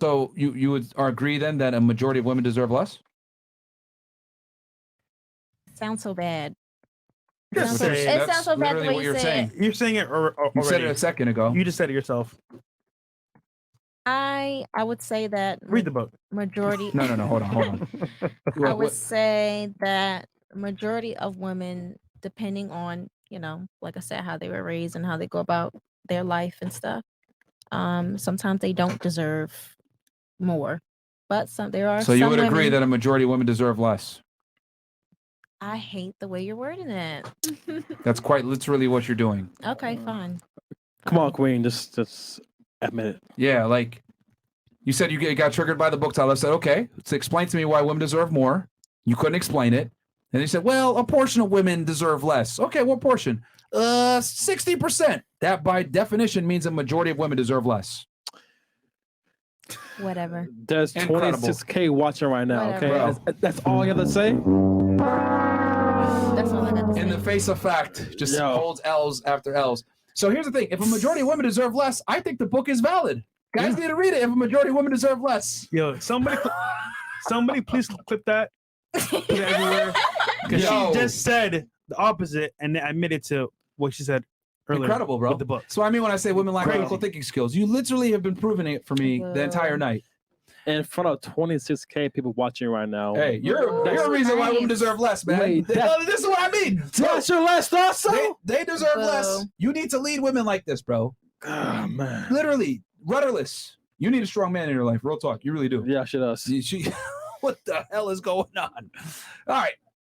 So you would agree then that a majority of women deserve less? Sounds so bad. Just say It sounds so bad the way what you you're say saying. it. You're saying it already. You said it a second ago. You just said it yourself. I would say that Read the book. majority. No. Hold on. I would say that majority of women, depending on, like I said, how they were raised and how they go about their life and stuff, sometimes they don't deserve more. But there are So some you would women, agree that a majority of women deserve less? I hate the way you're wording it. That's quite literally what you're doing. Okay, fine. Come on, Queen. Just admit it. Yeah, like you said, you got triggered by the book title. I said, okay, so explain to me why women deserve more. You couldn't explain it. And you said, well, a portion of women deserve less. Okay, what portion? 60%. That by definition means a majority of women deserve less. Whatever. There's Incredible. 26K watching right now. Whatever. Okay, that's all you have to say. That's all I got to say. In the face of fact, just holds L's after L's. So here's the thing. If a majority of women deserve less, I think the book is valid. Guys need to read it if a majority of women deserve less. Yo, somebody please clip that. Put it everywhere. Because she just said the opposite and then admitted to what she said earlier. Incredible, bro. With the book. So I mean when I say women lack critical thinking skills, you literally have been proving it for me the entire night. In front of 26K people watching right now. Hey, you're a reason why women deserve less, man. Wait, this is what I mean. That's your last thought, so? They deserve less. You need to lead women like this, bro. Oh, man. Literally, rudderless. You need a strong man in your life. Real talk. You really do. Yeah, she does. What the hell is going on? All right.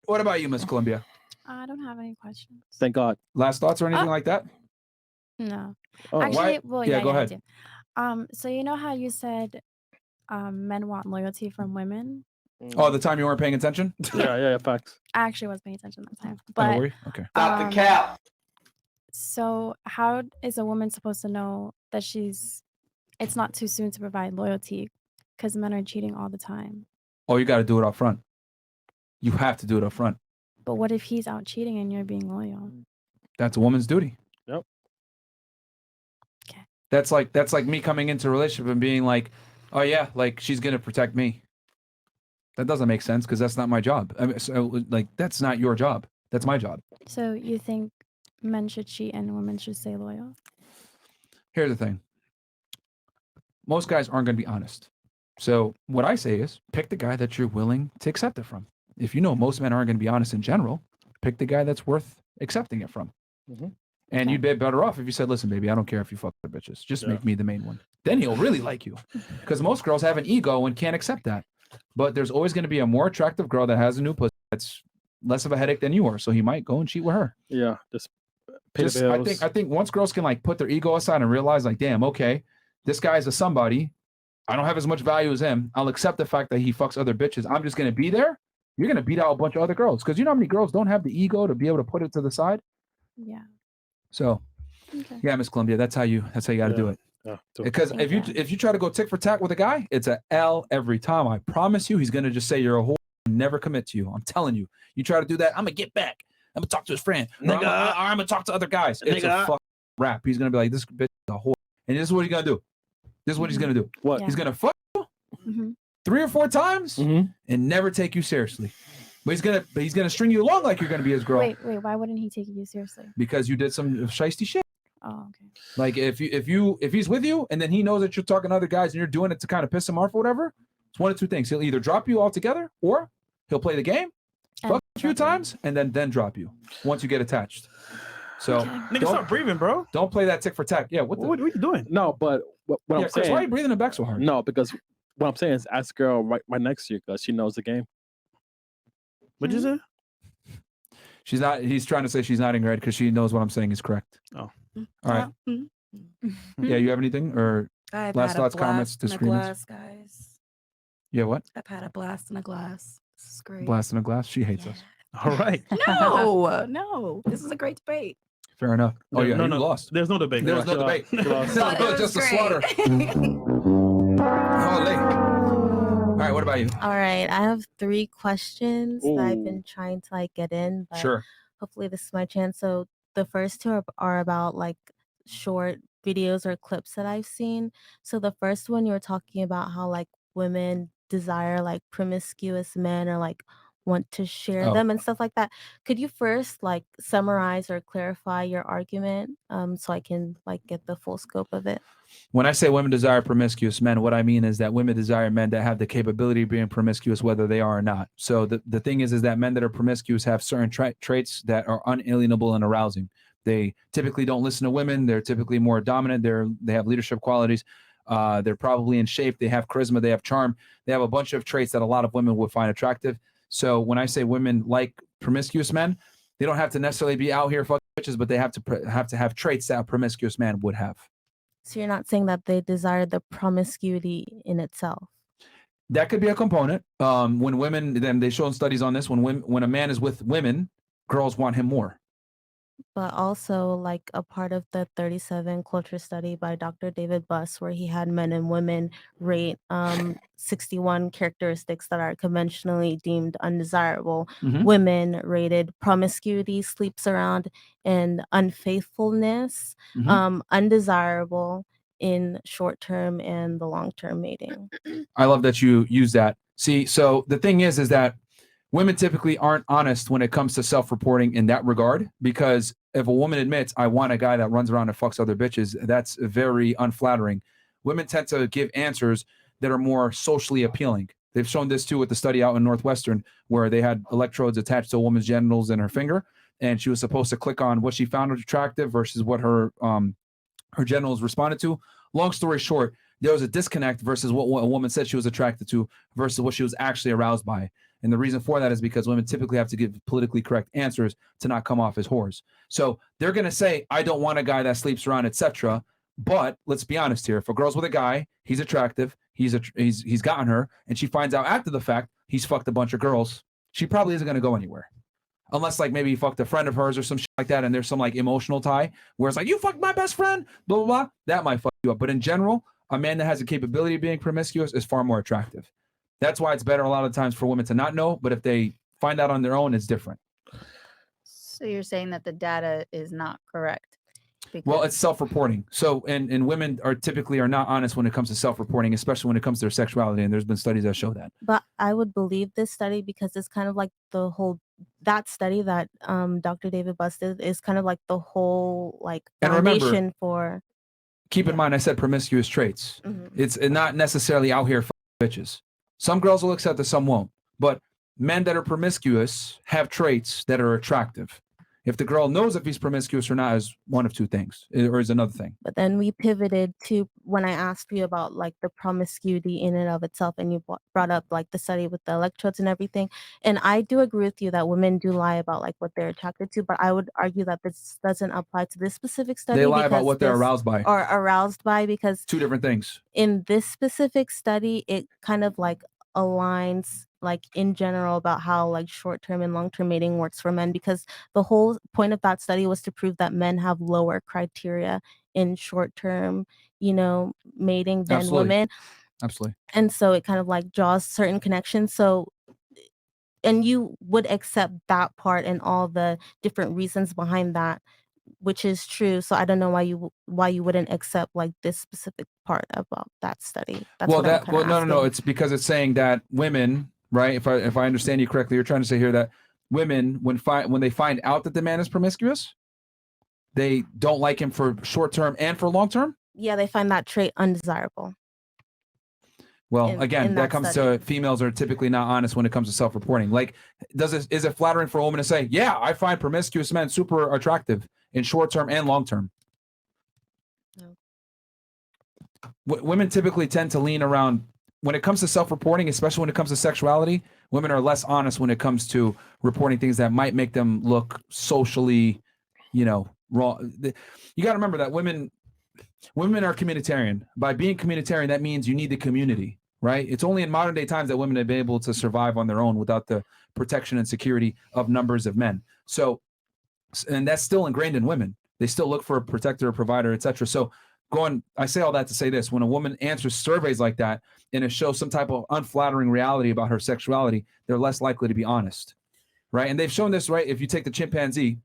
What about you, Miss Columbia? I don't have any questions. Thank God. Last thoughts or anything like that? No. Oh, Actually, why? well, Yeah, yeah, go I ahead. do. So you know how you said men want loyalty from women? Oh, the time you weren't paying attention? Yeah, facts. I actually was paying attention that time. Oh, But were you? Okay. Stop the cap. So how is a woman supposed to know that it's not too soon to provide loyalty because men are cheating all the time? Oh, you got to do it up front. You have to do it up front. But what if he's out cheating and you're being loyal? That's a woman's duty. Yep. Okay. That's like me coming into a relationship and being like, oh yeah, like she's gonna protect me. That doesn't make sense because that's not my job. I mean, so like that's not your job. That's my job. So you think men should cheat and women should stay loyal? Here's the thing. Most guys aren't gonna be honest. So what I say is pick the guy that you're willing to accept it from. If you know most men aren't gonna be honest in general, pick the guy that's worth accepting it from. Mm-hmm. And you'd be better off if you said, listen, baby, I don't care if you fuck the bitches. Just make me the main one. Then he'll really like you. Because most girls have an ego and can't accept that. But there's always going to be a more attractive girl that has a new pussy that's less of a headache than you are. So he might go and cheat with her. Yeah, just pay the bills. I think once girls can like put their ego aside and realize like, damn, okay, this guy's a somebody. I don't have as much value as him. I'll accept the fact that he fucks other bitches. I'm just going to be there. You're going to beat out a bunch of other girls. Because you know how many girls don't have the ego to be able to put it to the side? Yeah. So, yeah, Miss Columbia, that's how you got to do it. Yeah, Because if you try to go tick for tack with a guy, it's a L every time. I promise you, he's gonna just say you're a whore and never commit to you. I'm telling you. You try to do that, I'm gonna get back. I'm gonna talk to his friend. Or I'm gonna talk to other guys. It's a fucking rap. He's gonna be like, this bitch is a whore. And this is what he's gonna do. This is what he's gonna do. What? Yeah. He's gonna fuck you 3 or 4 times and never take you seriously. But he's gonna string you along like you're gonna be his girl. Wait, why wouldn't he take you seriously? Because you did some shiesty shit. Oh, okay. Like if he's with you and then he knows that you're talking to other guys and you're doing it to kind of piss him off or whatever, it's one of two things. He'll either drop you altogether or he'll play the game, fuck a few times, and then drop you once you get attached. So Nigga, stop breathing, bro. Don't play that tick for tack. Yeah, what are you doing? No, but what I'm Chris, saying. why are you breathing it back so hard? No, because what I'm saying is ask a girl right next to you because she knows the game. What'd you say? She's not. He's trying to say she's nodding her head because she knows what I'm saying is correct. Oh. All right. Yeah, you have anything or I've last had thoughts, a comments, blast in a disagreements? glass, guys. Yeah, what? I've had a blast in a glass. This is great. Blast in a glass. She hates us. All right. No. This is a great debate. Fair enough. Oh yeah, no, you lost. There's no debate. There was no debate. Lost. No, just a slaughter. Holy. All right, what about you? All right, I have 3 questions that I've been trying to like get in, but Sure. hopefully this is my chance. So the first 2 are about like short videos or clips that I've seen. So the first one, you were talking about how like women desire like promiscuous men or like want to share Oh. them and stuff like that. Could you first like summarize or clarify your argument so I can like get the full scope of it? When I say women desire promiscuous men, what I mean is that women desire men that have the capability of being promiscuous, whether they are or not. So the thing is that men that are promiscuous have certain traits that are unalienable and arousing. They typically don't listen to women. They're typically more dominant. They have leadership qualities. They're probably in shape. They have charisma. They have charm. They have a bunch of traits that a lot of women would find attractive. So when I say women like promiscuous men, they don't have to necessarily be out here fucking bitches, but they have to have traits that a promiscuous man would have. So you're not saying that they desire the promiscuity in itself. That could be a component. When women, then they show studies on this. When a man is with women, girls want him more. But also like a part of the 37 culture study by Dr. David Buss, where he had men and women rate 61 characteristics that are conventionally deemed undesirable. Mhm. Women rated promiscuity, sleeps around, and unfaithfulness undesirable in short-term and the long-term mating. I love that you use that. See, so the thing is that women typically aren't honest when it comes to self-reporting in that regard, because if a woman admits, I want a guy that runs around and fucks other bitches, that's very unflattering. Women tend to give answers that are more socially appealing. They've shown this too with the study out in Northwestern, where they had electrodes attached to a woman's genitals in her finger, and she was supposed to click on what she found attractive versus what her genitals responded to. Long story short, there was a disconnect versus what a woman said she was attracted to versus what she was actually aroused by. And the reason for that is because women typically have to give politically correct answers to not come off as whores. So they're going to say, I don't want a guy that sleeps around, etc. But let's be honest here. If a girl's with a guy, he's attractive, he's gotten her, and she finds out after the fact he's fucked a bunch of girls, she probably isn't going to go anywhere. Unless like maybe he fucked a friend of hers or some shit like that, and there's some like emotional tie where it's like, you fucked my best friend, blah, blah, blah. That might fuck you up. But in general, a man that has the capability of being promiscuous is far more attractive. That's why it's better a lot of times for women to not know, but if they find out on their own, it's different. So you're saying that the data is not correct? Well, it's self-reporting. So, and women are typically not honest when it comes to self-reporting, especially when it comes to their sexuality. And there's been studies that show that. But I would believe this study because it's kind of like that study that Dr. David Buss did is kind of like the whole like foundation for. Keep in mind, I said promiscuous traits. Mm-hmm. It's not necessarily out here fucking bitches. Some girls will accept it, some won't. But men that are promiscuous have traits that are attractive. If the girl knows if he's promiscuous or not is one of two things, or is another thing. But then we pivoted to when I asked you about like the promiscuity in and of itself, and you brought up like the study with the electrodes and everything. And I do agree with you that women do lie about like what they're attracted to, but I would argue that this doesn't apply to this specific study. They lie about what they're aroused by. Or aroused by, because two different things. In this specific study, it kind of like aligns like in general about how like short-term and long-term mating works for men, because the whole point of that study was to prove that men have lower criteria in short-term, mating than women. Absolutely. And so it kind of like draws certain connections. So, and you would accept that part and all the different reasons behind that, which is true. So I don't know why you wouldn't accept like this specific part about that study. That's no. It's because it's saying that women, right? If I understand you correctly, you're trying to say here that women, when they find out that the man is promiscuous, they don't like him for short term and for long term. Yeah, they find that trait undesirable. Well, again, that comes to females are typically not honest when it comes to self-reporting. Like, is it flattering for a woman to say, yeah, I find promiscuous men super attractive in short term and long term? No. Women typically tend to lean around when it comes to self-reporting, especially when it comes to sexuality. Women are less honest when it comes to reporting things that might make them look socially, wrong. You got to remember that women are communitarian. By being communitarian, that means you need the community, right? It's only in modern day times that women have been able to survive on their own without the protection and security of numbers of men. So, and that's still ingrained in women. They still look for a protector, a provider, etc. So I say all that to say this: when a woman answers surveys like that and it shows some type of unflattering reality about her sexuality, they're less likely to be honest, right? And they've shown this, right? If you take the chimpanzee,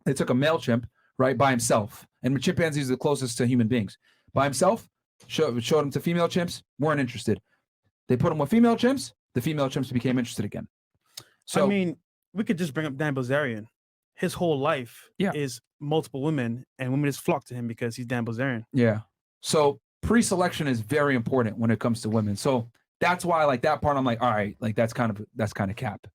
they took a male chimp, right, by himself, And chimpanzees are the closest to human beings. By himself, showed him to female chimps, weren't interested. They put him with female chimps, the female chimps became interested again. So I mean, we could just bring up Dan Bilzerian. His whole life is multiple women, and women just flock to him because he's Dan Bilzerian. Yeah. So pre-selection is very important when it comes to women. So that's why, like, that part, I'm like, all right, like that's kind of cap,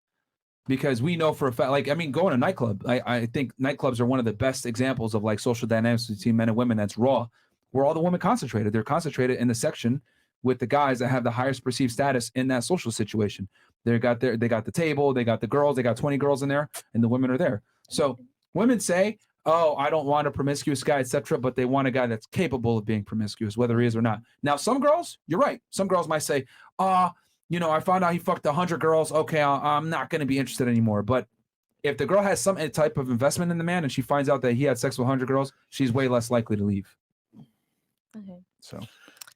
because we know for a fact, like, I mean, going to nightclub, I think nightclubs are one of the best examples of like social dynamics between men and women that's raw, where all the women concentrated. They're concentrated in the section with the guys that have the highest perceived status in that social situation. They got the table, they got the girls, they got 20 girls in there, and the women are there. So women say, oh, I don't want a promiscuous guy, etc., but they want a guy that's capable of being promiscuous, whether he is or not. Now, some girls, you're right. Some girls might say, you know, I found out he fucked 100 girls. Okay, I'm not going to be interested anymore. But if the girl has some type of investment in the man and she finds out that he had sex with 100 girls, she's way less likely to leave. Okay. So,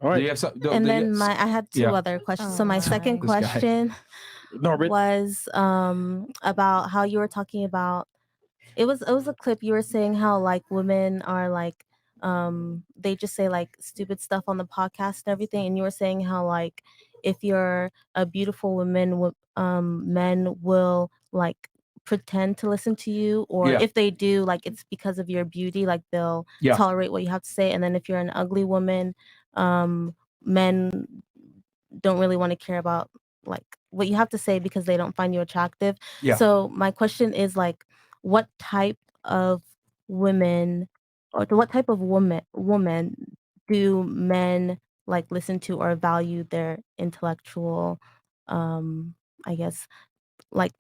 all right. I had two other questions. So my second question was about how you were talking about. It was a clip. You were saying how like women are like they just say like stupid stuff on the podcast and everything, and you were saying how like if you're a beautiful woman, men will like pretend to listen to you, or if they do, like it's because of your beauty, like they'll tolerate what you have to say. And then if you're an ugly woman, men don't really want to care about like what you have to say because they don't find you attractive. So my question is like, what type of women, or what type of woman do men like listen to or value their intellectual, I guess, like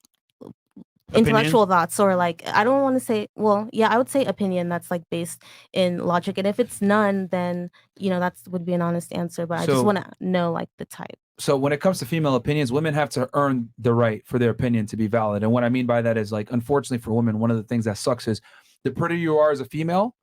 intellectual thoughts, or like, I don't want to say, well, yeah, I would say opinion that's like based in logic. And if it's none, then, you know, that would be an honest answer. But I just want to know like the type. So when it comes to female opinions, women have to earn the right for their opinion to be valid. And what I mean by that is, like, unfortunately for women, one of the things that sucks is the prettier you are as a female,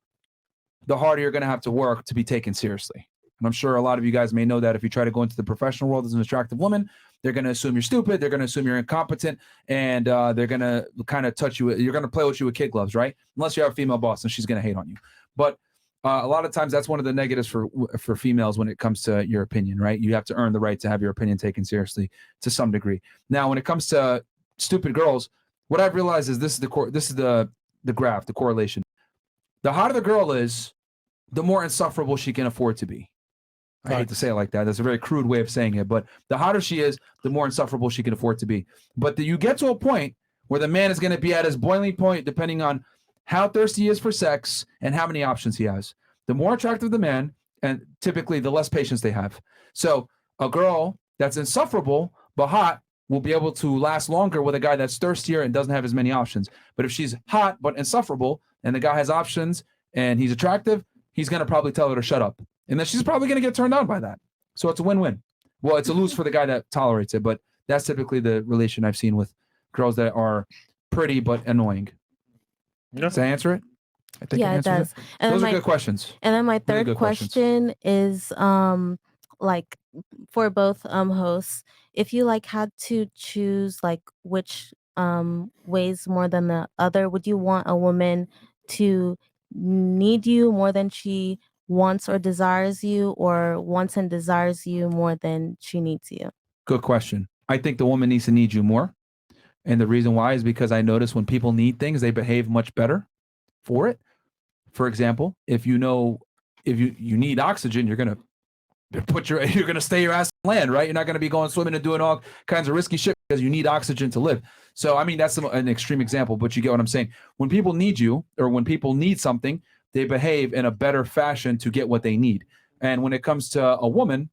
the harder you're going to have to work to be taken seriously. And I'm sure a lot of you guys may know that if you try to go into the professional world as an attractive woman, they're going to assume you're stupid. They're going to assume you're incompetent, and they're going to kind of touch you. You're going to play with you with kid gloves, right? Unless you have a female boss, and she's going to hate on you. But a lot of times that's one of the negatives for females when it comes to your opinion, right? You have to earn the right to have your opinion taken seriously to some degree. Now, when it comes to stupid girls, what I've realized is this is the graph, the correlation. The hotter the girl is, the more insufferable she can afford to be. I hate to say it like that. That's a very crude way of saying it, but the hotter she is, the more insufferable she can afford to be. But you get to a point where the man is going to be at his boiling point, depending on how thirsty he is for sex and how many options he has. The more attractive the man, and typically the less patience they have. So a girl that's insufferable but hot will be able to last longer with a guy that's thirstier and doesn't have as many options. But if she's hot but insufferable and the guy has options and he's attractive, he's going to probably tell her to shut up. And then she's probably going to get turned on by that. So it's a win-win. Well, it's a lose for the guy that tolerates it, but that's typically the relation I've seen with girls that are pretty but annoying. Does that answer it? I think it does. And those are good questions. And then my third question is like for both hosts, if you like had to choose like which weighs more than the other, would you want a woman to need you more than she wants or desires you, or wants and desires you more than she needs you? Good question. I think the woman needs to need you more. And the reason why is because I notice when people need things, they behave much better for it. For example, if you need oxygen, you're going to stay your ass on land, right? You're not going to be going swimming and doing all kinds of risky shit because you need oxygen to live. So, I mean, that's an extreme example, but you get what I'm saying. When people need you, or when people need something, they behave in a better fashion to get what they need. And when it comes to a woman,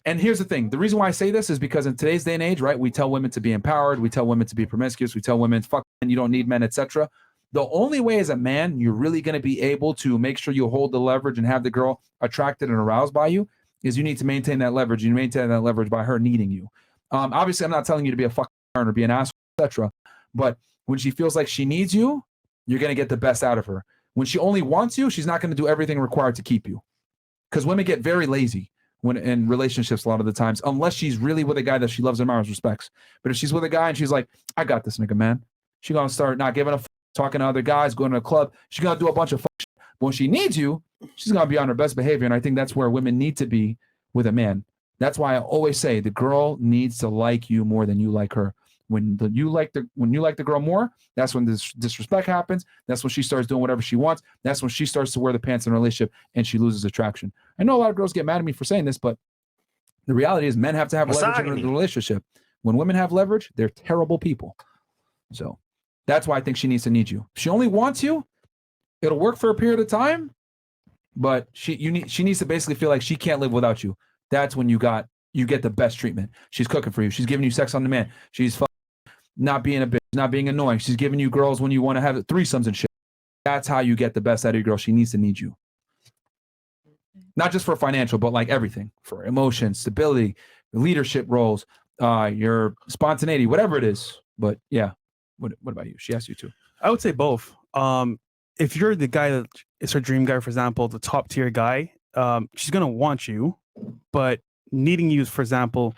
and here's the thing, the reason why I say this is because in today's day and age, right, we tell women to be empowered, we tell women to be promiscuous, we tell women, fuck men, you don't need men, etc. The only way as a man you're really going to be able to make sure you hold the leverage and have the girl attracted and aroused by you is you need to maintain that leverage. You maintain that leverage by her needing you. Obviously, I'm not telling you to be a fucking or be an asshole, etc. But when she feels like she needs you, you're going to get the best out of her. When she only wants you, she's not going to do everything required to keep you. Because women get very lazy when in relationships a lot of the times, unless she's really with a guy that she loves and admires, respects. But if she's with a guy and she's like, I got this nigga, man, she's going to start not giving a fuck, talking to other guys, going to a club. She's going to do a bunch of fuck shit When she needs you, she's gonna be on her best behavior, and I think that's where women need to be with a man. That's why I always say the girl needs to like you more than you like her. When you like the girl more, that's when this disrespect happens. That's when she starts doing whatever she wants. That's when she starts to wear the pants in a relationship and she loses attraction. I know a lot of girls get mad at me for saying this, but the reality is men have to have leverage in the relationship. When women have leverage, they're terrible people. So that's why I think she needs to need you. If she only wants you, it'll work for a period of time, but she needs to basically feel like she can't live without you. That's when you get the best treatment. She's cooking for you. She's giving you sex on demand. She's not being a bitch, not being annoying. She's giving you girls when you want to have threesomes and shit. That's how you get the best out of your girl. She needs to need you. Not just for financial, but like everything. For emotion, stability, leadership roles, your spontaneity, whatever it is. But yeah. What about you? She asked you too. I would say both. If you're the guy that is her dream guy, for example, the top tier guy, she's gonna want you, but needing you, for example,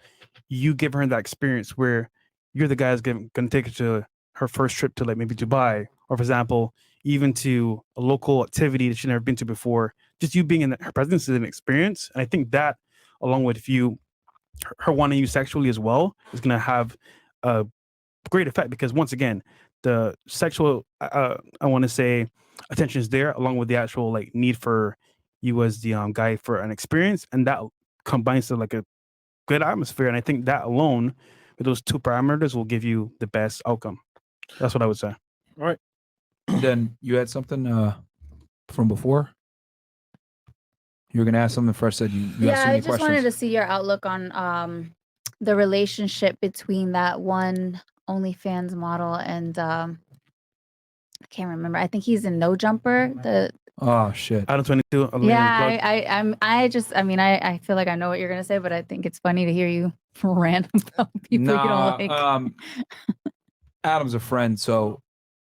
you give her that experience where you're the guy that's gonna take her to her first trip to like maybe Dubai, or for example, even to a local activity that she's never been to before. Just you being in her presence is an experience, and I think that, along with her wanting you sexually as well, is gonna have a great effect, because once again, the sexual I want to say attention is there, along with the actual like need for you as the guy for an experience, and that combines to like a good atmosphere. And I think that alone, with those two parameters, will give you the best outcome. That's what I would say. All right. Then you had something from before. You were gonna ask something first. Said you asked so I many just questions. wanted to see your outlook on the relationship between that one OnlyFans model and I can't remember. I think he's in No Jumper. Oh shit. Adam 22. Yeah, I feel like I know what you're gonna say, but I think it's funny to hear you rant about people you don't like. Adam's a friend, so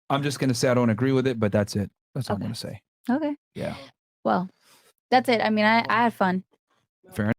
I'm just gonna say I don't agree with it, but that's it. That's all I'm gonna say. Okay. Yeah. Well, that's it. I mean, I had fun. Fair enough.